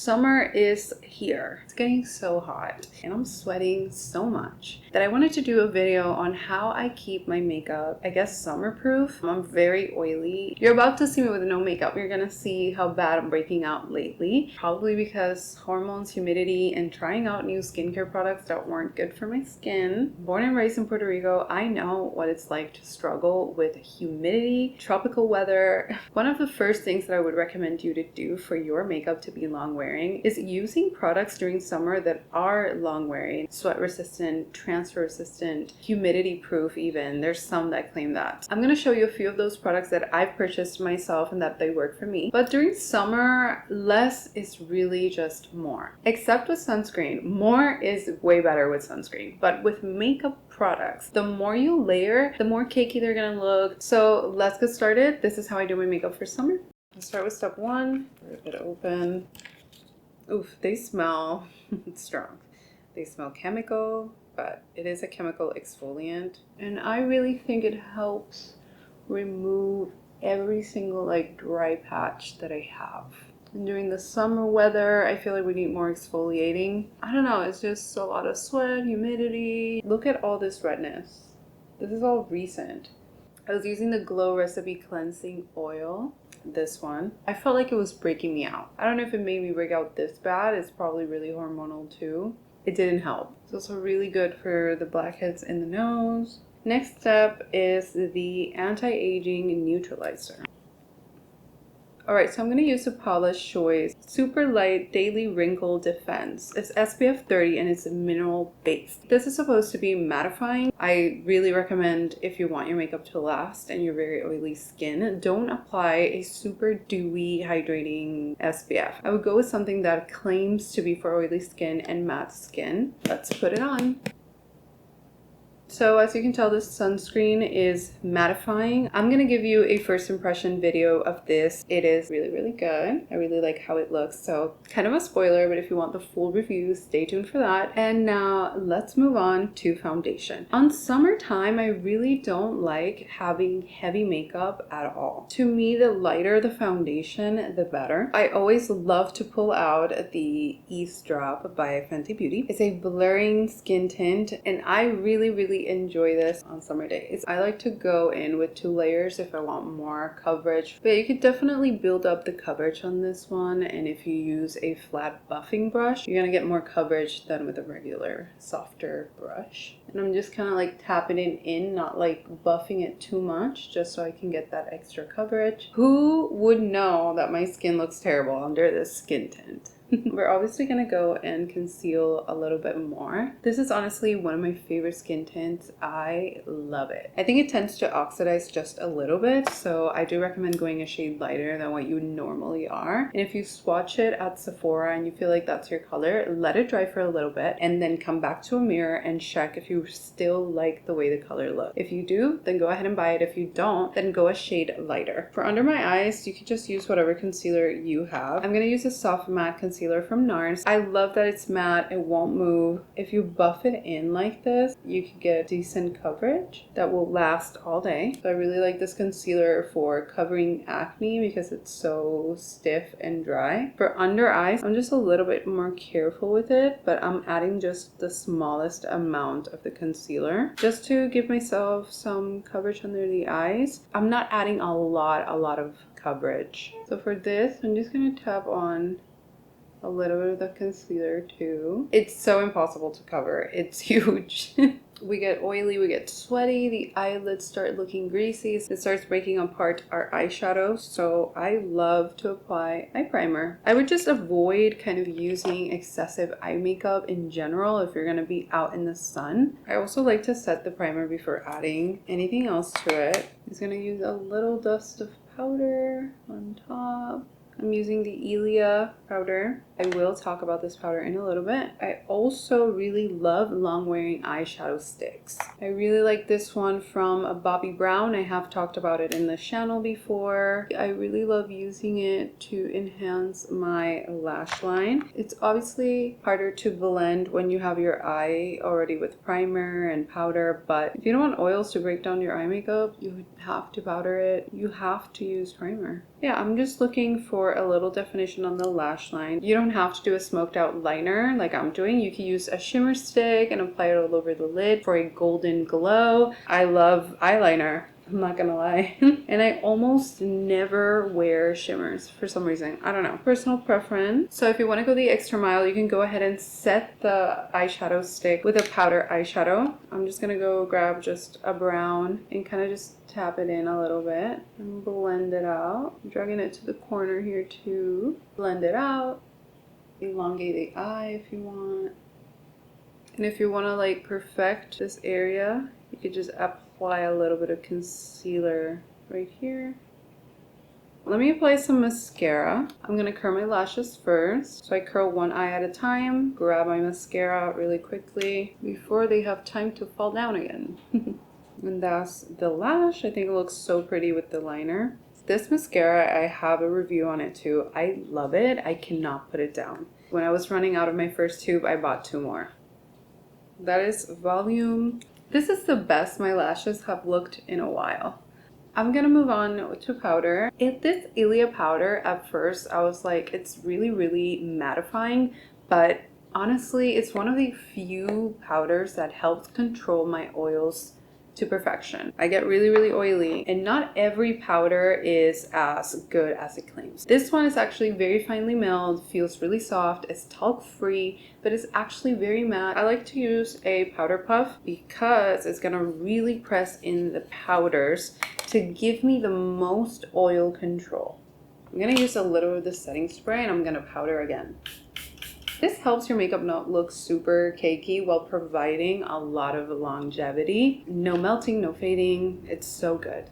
Summer is here. It's getting so hot and I'm sweating so much that I wanted to do a video on how I keep my makeup, I guess, summer proof. I'm very oily. You're about to see me with no makeup. You're gonna see how bad I'm breaking out lately. Probably because hormones, humidity, and trying out new skincare products that weren't good for my skin. Born and raised in Puerto Rico, I know what it's like to struggle with humidity, tropical weather. One of the first things that I would recommend you to do for your makeup to be long wearing is using products during summer that are long wearing, sweat resistant, transfer resistant, humidity proof even. There's some that claim that. I'm going to show you a few of those products that I've purchased myself and that they work for me. But during summer, less is really just more. Except with sunscreen. More is way better with sunscreen. But with makeup products, the more you layer, the more cakey they're going to look. So let's get started. This is how I do my makeup for summer. I'll start with step one. Rip it open. Oof, they smell strong. They smell chemical, but it is a chemical exfoliant. And I really think it helps remove every single dry patch that I have. And during the summer weather, I feel like we need more exfoliating. I don't know, it's just a lot of sweat, humidity. Look at all this redness. This is all recent. I was using the Glow Recipe Cleansing Oil. This one. I felt like it was breaking me out. I don't know if it made me break out this bad. It's probably really hormonal too. It didn't help. It's also really good for the blackheads in the nose. Next step is the anti-aging neutralizer. Alright, so I'm going to use the Paula's Choice Super Light Daily Wrinkle Defense. It's SPF 30 and it's mineral based. This is supposed to be mattifying. I really recommend, if you want your makeup to last and you're very oily skin, don't apply a super dewy hydrating SPF. I would go with something that claims to be for oily skin and matte skin. Let's put it on. So as you can tell, this sunscreen is mattifying. I'm going to give you a first impression video of this. It is really, really good. I really like how it looks. So kind of a spoiler, but if you want the full review, stay tuned for that. And now let's move on to foundation. On summertime, I really don't like having heavy makeup at all. To me, the lighter the foundation, the better. I always love to pull out the Ease Drop by Fenty Beauty. It's a blurring skin tint, and I really enjoy this on summer days. I like to go in with 2 layers if I want more coverage, but you could definitely build up the coverage on this one, and if you use a flat buffing brush, you're gonna get more coverage than with a regular softer brush. And I'm just kind of tapping it in, not buffing it too much, just so I can get that extra coverage. Who would know that my skin looks terrible under this skin tint? We're obviously going to go and conceal a little bit more. This is honestly one of my favorite skin tints. I love it. I think it tends to oxidize just a little bit, so I do recommend going a shade lighter than what you normally are. And if you swatch it at Sephora and you feel like that's your color, let it dry for a little bit and then come back to a mirror and check if you still like the way the color looks. If you do, then go ahead and buy it. If you don't, then go a shade lighter. For under my eyes, you can just use whatever concealer you have. I'm going to use a soft matte concealer from NARS. I love that it's matte, it won't move. If you buff it in like this, you can get decent coverage that will last all day. So I really like this concealer for covering acne because it's so stiff and dry. For under eyes, I'm just a little bit more careful with it, but I'm adding just the smallest amount of the concealer just to give myself some coverage under the eyes. I'm not adding a lot of coverage. So for this, I'm just going to tap on a little bit of the concealer too. It's so impossible to cover. It's huge. We get oily, we get sweaty, the eyelids start looking greasy, it starts breaking apart our eyeshadow. So I love to apply eye primer. I would just avoid kind of using excessive eye makeup in general if you're gonna be out in the sun. I also like to set the primer before adding anything else to it. I'm just gonna use a little dust of powder on top. I'm using the Ilia powder. I will talk about this powder in a little bit. I also really love long wearing eyeshadow sticks. I really like this one from Bobbi Brown. I have talked about it in the channel before. I really love using it to enhance my lash line. It's obviously harder to blend when you have your eye already with primer and powder, but if you don't want oils to break down your eye makeup, you have to powder it. You have to use primer. Yeah, I'm just looking for for a little definition on the lash line. You don't have to do a smoked out liner like I'm doing. You can use a shimmer stick and apply it all over the lid for a golden glow. I love eyeliner, I'm not gonna lie. And I almost never wear shimmers for some reason. I don't know. Personal preference. So if you want to go the extra mile, you can go ahead and set the eyeshadow stick with a powder eyeshadow. I'm just gonna go grab just a brown and kind of just tap it in a little bit and blend it out. I'm dragging it to the corner here too. Blend it out. Elongate the eye if you want. And if you want to like perfect this area, you could just apply a little bit of concealer right here. Let me apply some mascara. I'm going to curl my lashes first. So I curl one eye at a time, grab my mascara really quickly before they have time to fall down again. And that's the lash. I think it looks so pretty with the liner. This mascara, I have a review on it too. I love it. I cannot put it down. When I was running out of my first tube, I bought 2 more. That is Volume. This is the best my lashes have looked in a while. I'm gonna move on to powder. This Ilia powder, at first, I was like, it's really, really mattifying, but honestly, it's one of the few powders that helps control my oils to perfection. I get really, really oily, and not every powder is as good as it claims. This one is actually very finely milled, feels really soft, it's talc free, but it's actually very matte. I like to use a powder puff because it's gonna really press in the powders to give me the most oil control. I'm gonna use a little of the setting spray and I'm gonna powder again. This helps your makeup not look super cakey while providing a lot of longevity. No melting, no fading. It's so good.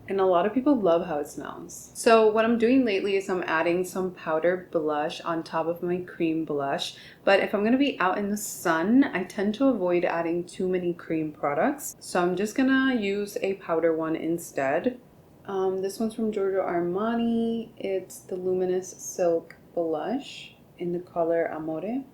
And a lot of people love how it smells. So what I'm doing lately is I'm adding some powder blush on top of my cream blush. But if I'm going to be out in the sun, I tend to avoid adding too many cream products. So I'm just going to use a powder one instead. This one's from Giorgio Armani. It's the Luminous Silk Blush in the color Amore.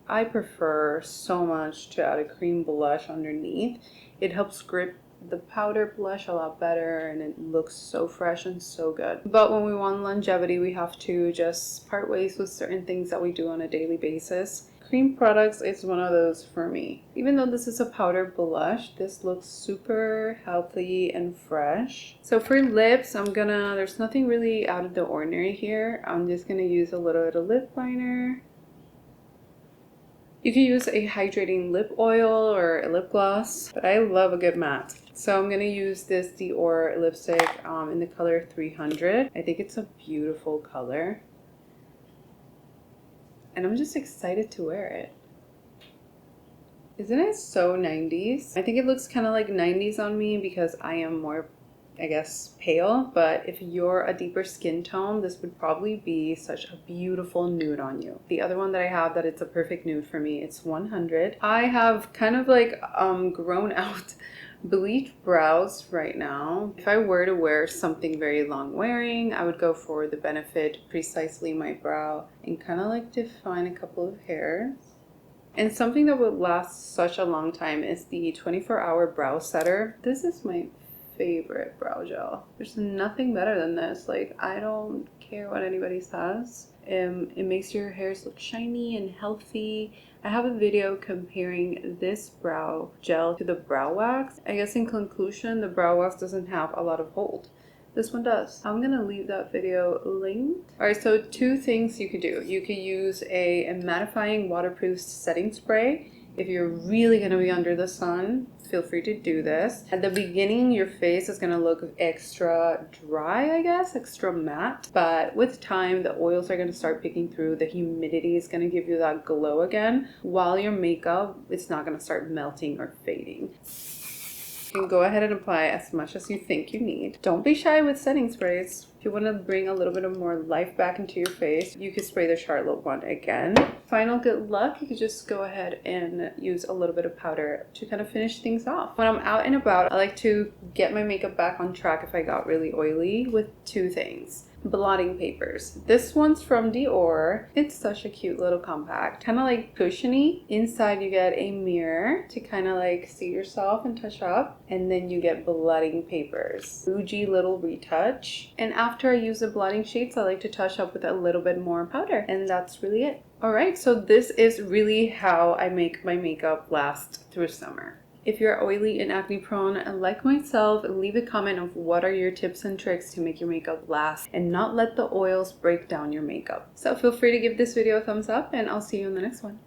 I prefer so much to add a cream blush underneath. It helps grip the powder blush a lot better and it looks so fresh and so good. But when we want longevity, we have to just part ways with certain things that we do on a daily basis. Cream products is one of those for me. Even though this is a powder blush, this looks super healthy and fresh. So for lips, there's nothing really out of the ordinary here. I'm just gonna use a little bit of lip liner. You can use a hydrating lip oil or a lip gloss, but I love a good matte. So I'm gonna use this Dior lipstick in the color 300. I think it's a beautiful color. And I'm just excited to wear it. Isn't it so 90s? I think it looks kind of like 90s on me because I am more, I guess, pale. But if you're a deeper skin tone, this would probably be such a beautiful nude on you. The other one that I have that it's a perfect nude for me, it's 100. I have kind of like grown out bleached brows right now. If I were to wear something very long wearing, I would go for the Benefit Precisely My Brow and kind of like define a couple of hairs. And something that would last such a long time is the 24-hour brow setter. This is my favorite brow gel. There's nothing better than this. Like, I don't care what anybody says. It makes your hairs look shiny and healthy. I have a video comparing this brow gel to the brow wax. I guess in conclusion, the brow wax doesn't have a lot of hold. This one does. I'm gonna leave that video linked. Alright, so 2 things you could do. You could use a mattifying waterproof setting spray. If you're really gonna be under the sun, feel free to do this. At the beginning, your face is gonna look extra dry, I guess, extra matte. But with time, the oils are gonna start picking through. The humidity is gonna give you that glow again. While your makeup, it's not gonna start melting or fading. You can go ahead and apply as much as you think you need. Don't be shy with setting sprays. If you want to bring a little bit of more life back into your face, you could spray the Charlotte one again. Final good luck, you could just go ahead and use a little bit of powder to kind of finish things off. When I'm out and about, I like to get my makeup back on track if I got really oily with 2 things. blotting papers. This one's from Dior. It's such a cute little compact, kind of like cushiony. Inside you get a mirror to kind of like see yourself and touch up, and then you get blotting papers. Bougie little retouch. And after I use the blotting sheets, I like to touch up with a little bit more powder, and that's really it. Alright, so this is really how I make my makeup last through summer. If you're oily and acne prone, and like myself, leave a comment of what are your tips and tricks to make your makeup last and not let the oils break down your makeup. So feel free to give this video a thumbs up, and I'll see you in the next one.